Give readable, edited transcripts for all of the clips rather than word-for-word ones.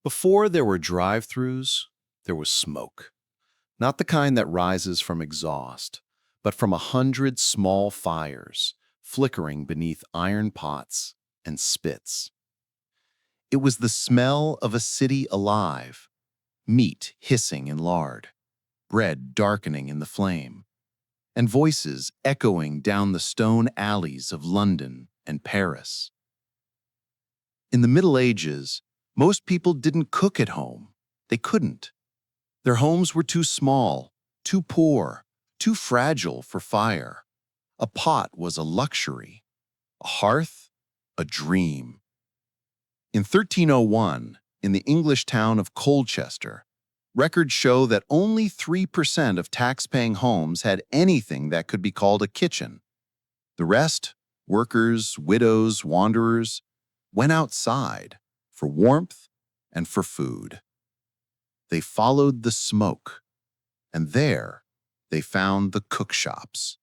Before there were drive-thrus, there was smoke. Not the kind that rises from exhaust, but from 100 small fires flickering beneath iron pots and spits. It was the smell of a city alive, meat hissing in lard, bread darkening in the flame, and voices echoing down the stone alleys of London and Paris. In the Middle Ages, most people didn't cook at home. They couldn't. Their homes were too small, too poor, too fragile for fire. A pot was a luxury, a hearth, a dream. In 1301, in the English town of Colchester, records show that only 3% of tax-paying homes had anything that could be called a kitchen. The rest, workers, widows, wanderers, went outside for warmth and for food. They followed the smoke, and there they found the cookshops,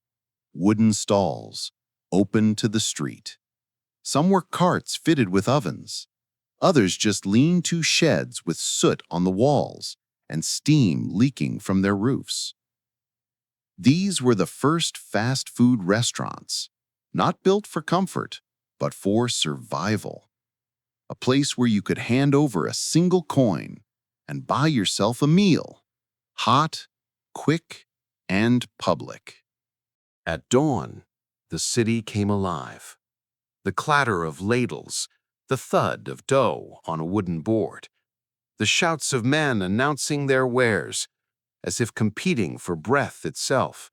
wooden stalls open to the street. Some were carts fitted with ovens. Others just lean-to sheds with soot on the walls and steam leaking from their roofs. These were the first fast food restaurants, not built for comfort, but for survival. A place where you could hand over a single coin and buy yourself a meal, hot, quick, and public. At dawn, the city came alive. The clatter of ladles, the thud of dough on a wooden board, the shouts of men announcing their wares, as if competing for breath itself.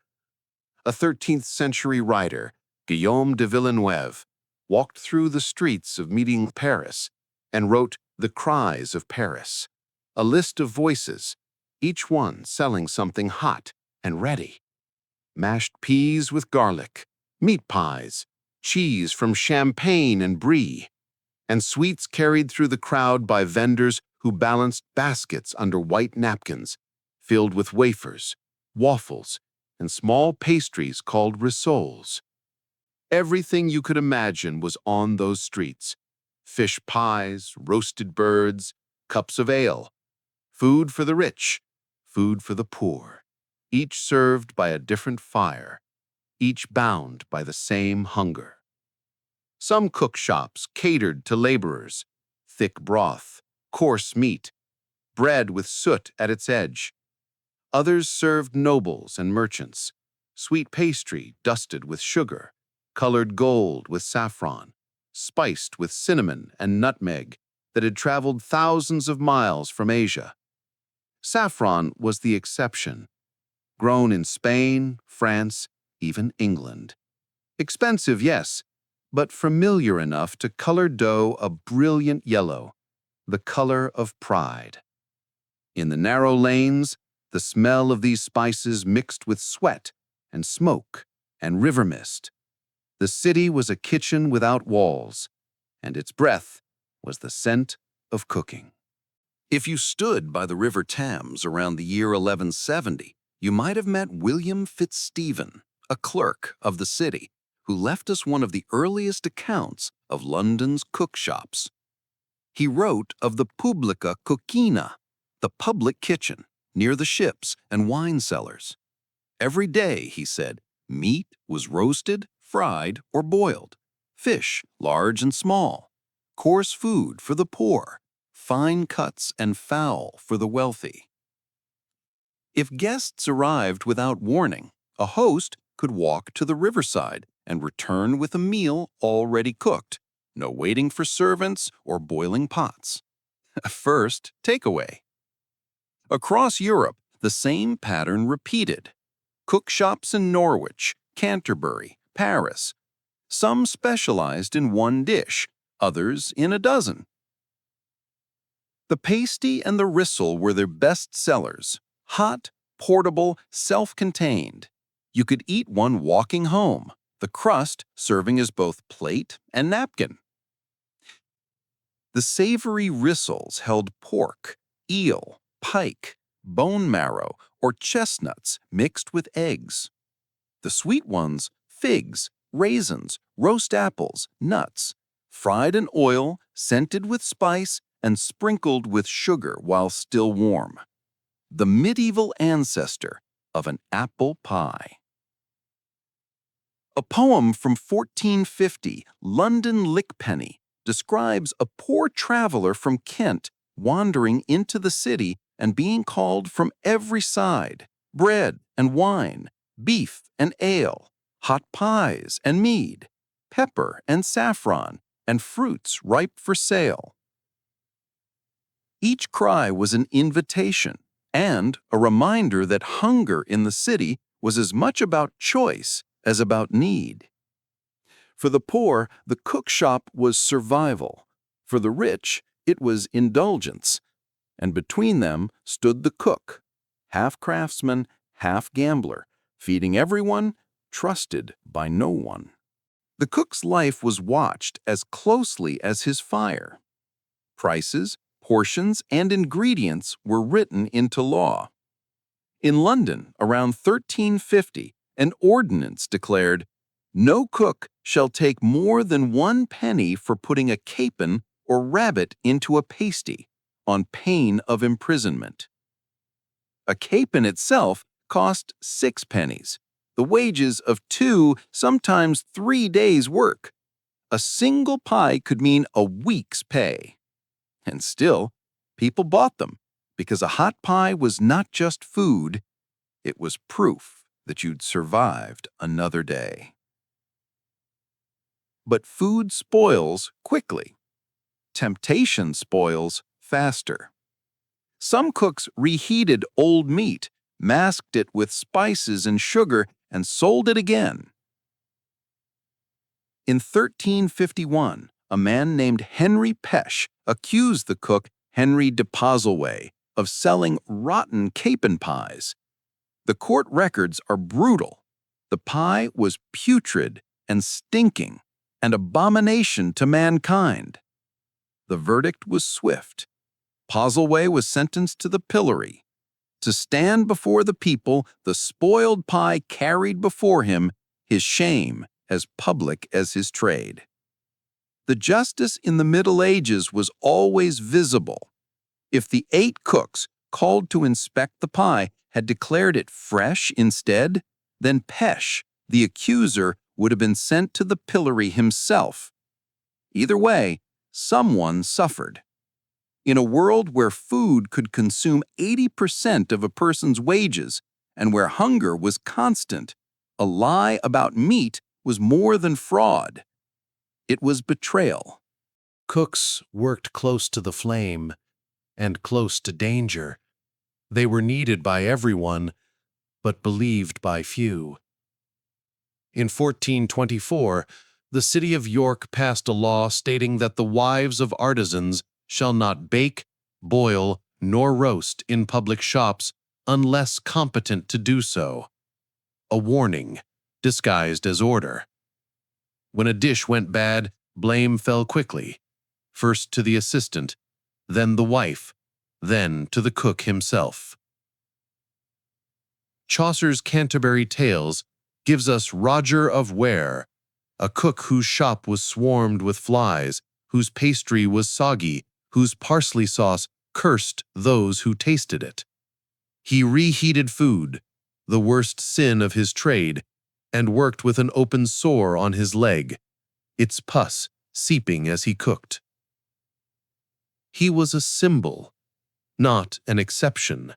A 13th-century writer, Guillaume de Villeneuve, walked through the streets of medieval Paris and wrote the Cries of Paris, a list of voices, each one selling something hot and ready. Mashed peas with garlic, meat pies, cheese from Champagne and Brie, and sweets carried through the crowd by vendors who balanced baskets under white napkins, filled with wafers, waffles, and small pastries called rissoles. Everything you could imagine was on those streets. Fish pies, roasted birds, cups of ale. Food for the rich, food for the poor, each served by a different fire, each bound by the same hunger. Some cookshops catered to laborers, thick broth, coarse meat, bread with soot at its edge. Others served nobles and merchants, sweet pastry dusted with sugar, colored gold with saffron, spiced with cinnamon and nutmeg that had traveled thousands of miles from Asia. Saffron was the exception, grown in Spain, France, even England. Expensive, yes, but familiar enough to color dough a brilliant yellow, the color of pride. In the narrow lanes, the smell of these spices mixed with sweat and smoke and river mist. The city was a kitchen without walls, and its breath was the scent of cooking. If you stood by the River Thames around the year 1170, you might have met William Fitzstephen, a clerk of the city, who left us one of the earliest accounts of London's cookshops. He wrote of the publica cookina, the public kitchen, near the ships and wine cellars. Every day, he said, meat was roasted, fried, or boiled, fish, large and small, coarse food for the poor, fine cuts and fowl for the wealthy. If guests arrived without warning, a host could walk to the riverside and return with a meal already cooked, no waiting for servants or boiling pots. First, takeaway. Across Europe, the same pattern repeated. Cookshops in Norwich, Canterbury, Paris. Some specialized in one dish, others in a dozen. The pasty and the rissole were their best sellers, hot, portable, self-contained. You could eat one walking home, the crust serving as both plate and napkin. The savory rissoles held pork, eel, pike, bone marrow, or chestnuts mixed with eggs. The sweet ones, figs, raisins, roast apples, nuts, fried in oil, scented with spice, and sprinkled with sugar while still warm. The medieval ancestor of an apple pie. A poem from 1450, London Lickpenny, describes a poor traveler from Kent wandering into the city and being called from every side: bread and wine, beef and ale, hot pies and mead, pepper and saffron, and fruits ripe for sale. Each cry was an invitation and a reminder that hunger in the city was as much about choice as about need. For the poor, the cookshop was survival. For the rich, it was indulgence. And between them stood the cook, half craftsman, half gambler, feeding everyone, trusted by no one. The cook's life was watched as closely as his fire. Prices, portions, and ingredients were written into law. In London, around 1350, an ordinance declared, "No cook shall take more than 1 penny for putting a capon or rabbit into a pasty, on pain of imprisonment." A capon itself cost 6 pennies, the wages of 2, sometimes 3 days' work. A single pie could mean a week's pay. And still, people bought them, because a hot pie was not just food, it was proof that you'd survived another day. But food spoils quickly. Temptation spoils faster. Some cooks reheated old meat, masked it with spices and sugar, and sold it again. In 1351, a man named Henry Pesh accused the cook Henry de Postleway of selling rotten capon pies. The court records are brutal. The pie was putrid and stinking, an abomination to mankind. The verdict was swift. Postleway was sentenced to the pillory. To stand before the people, the spoiled pie carried before him his shame as public as his trade. The justice in the Middle Ages was always visible. If the 8 cooks called to inspect the pie had declared it fresh instead, then Pesh, the accuser, would have been sent to the pillory himself. Either way, someone suffered. In a world where food could consume 80% of a person's wages and where hunger was constant, a lie about meat was more than fraud. It was betrayal. Cooks worked close to the flame and close to danger. They were needed by everyone, but believed by few. In 1424, the city of York passed a law stating that the wives of artisans shall not bake, boil, nor roast in public shops unless competent to do so. A warning, disguised as order. When a dish went bad, blame fell quickly, first to the assistant, then the wife, then to the cook himself. Chaucer's Canterbury Tales gives us Roger of Ware, a cook whose shop was swarmed with flies, whose pastry was soggy, whose parsley sauce cursed those who tasted it. He reheated food, the worst sin of his trade, and worked with an open sore on his leg, its pus seeping as he cooked. He was a symbol, not an exception.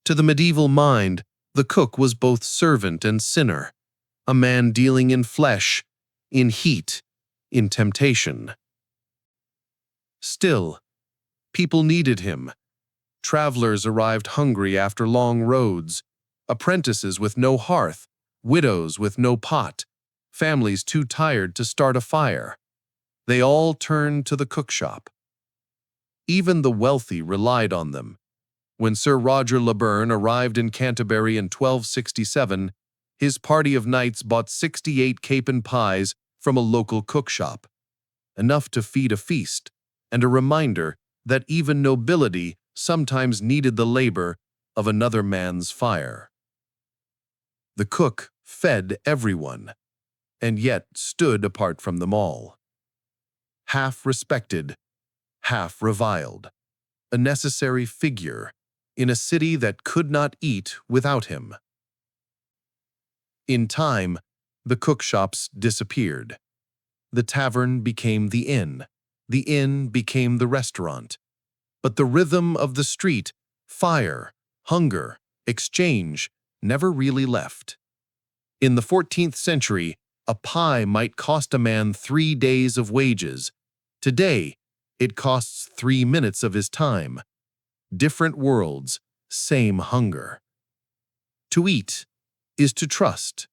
To the medieval mind, the cook was both servant and sinner, a man dealing in flesh, in heat, in temptation. Still, people needed him. Travelers arrived hungry after long roads, apprentices with no hearth, widows with no pot, families too tired to start a fire. They all turned to the cookshop. Even the wealthy relied on them. When Sir Roger Leburn arrived in Canterbury in 1267, his party of knights bought 68 capon pies from a local cookshop, enough to feed a feast, and a reminder that even nobility sometimes needed the labor of another man's fire. The cook fed everyone, and yet stood apart from them all. Half respected, half reviled, a necessary figure in a city that could not eat without him. In time, the cookshops disappeared. The tavern became the inn became the restaurant. But the rhythm of the street, fire, hunger, exchange, never really left. In the 14th century, a pie might cost a man 3 days of wages. Today, it costs 3 minutes of his time. Different worlds, same hunger. To eat is to trust.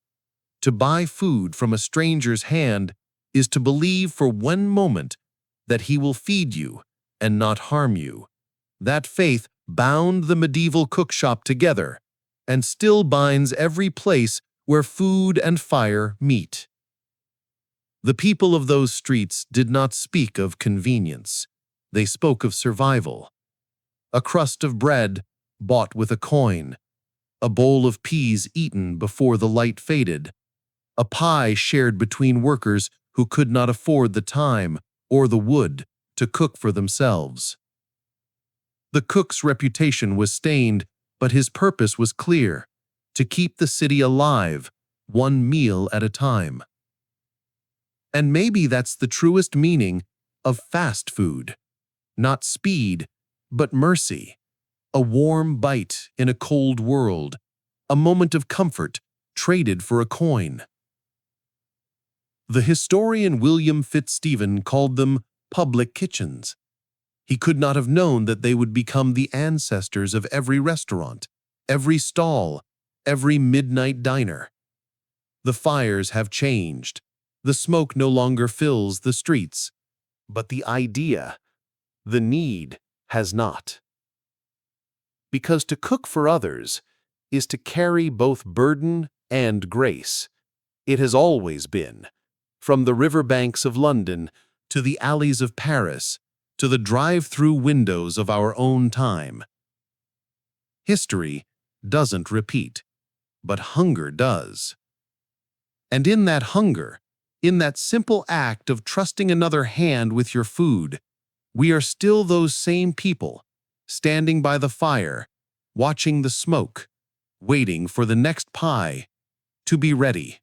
To buy food from a stranger's hand is to believe for one moment that he will feed you and not harm you. That faith bound the medieval cookshop together and still binds every place where food and fire meet. The people of those streets did not speak of convenience. They spoke of survival. A crust of bread bought with a coin, a bowl of peas eaten before the light faded, a pie shared between workers who could not afford the time or the wood to cook for themselves. The cook's reputation was stained, but his purpose was clear: to keep the city alive, one meal at a time. And maybe that's the truest meaning of fast food. Not speed, but mercy. A warm bite in a cold world. A moment of comfort traded for a coin. The historian William Fitzstephen called them public kitchens. He could not have known that they would become the ancestors of every restaurant, every stall, every midnight diner. The fires have changed. The smoke no longer fills the streets. But the idea, the need, has not. Because to cook for others is to carry both burden and grace. It has always been. From the riverbanks of London to the alleys of Paris to the drive-through windows of our own time. History doesn't repeat, but hunger does. And in that hunger, in that simple act of trusting another hand with your food, we are still those same people, standing by the fire, watching the smoke, waiting for the next pie to be ready.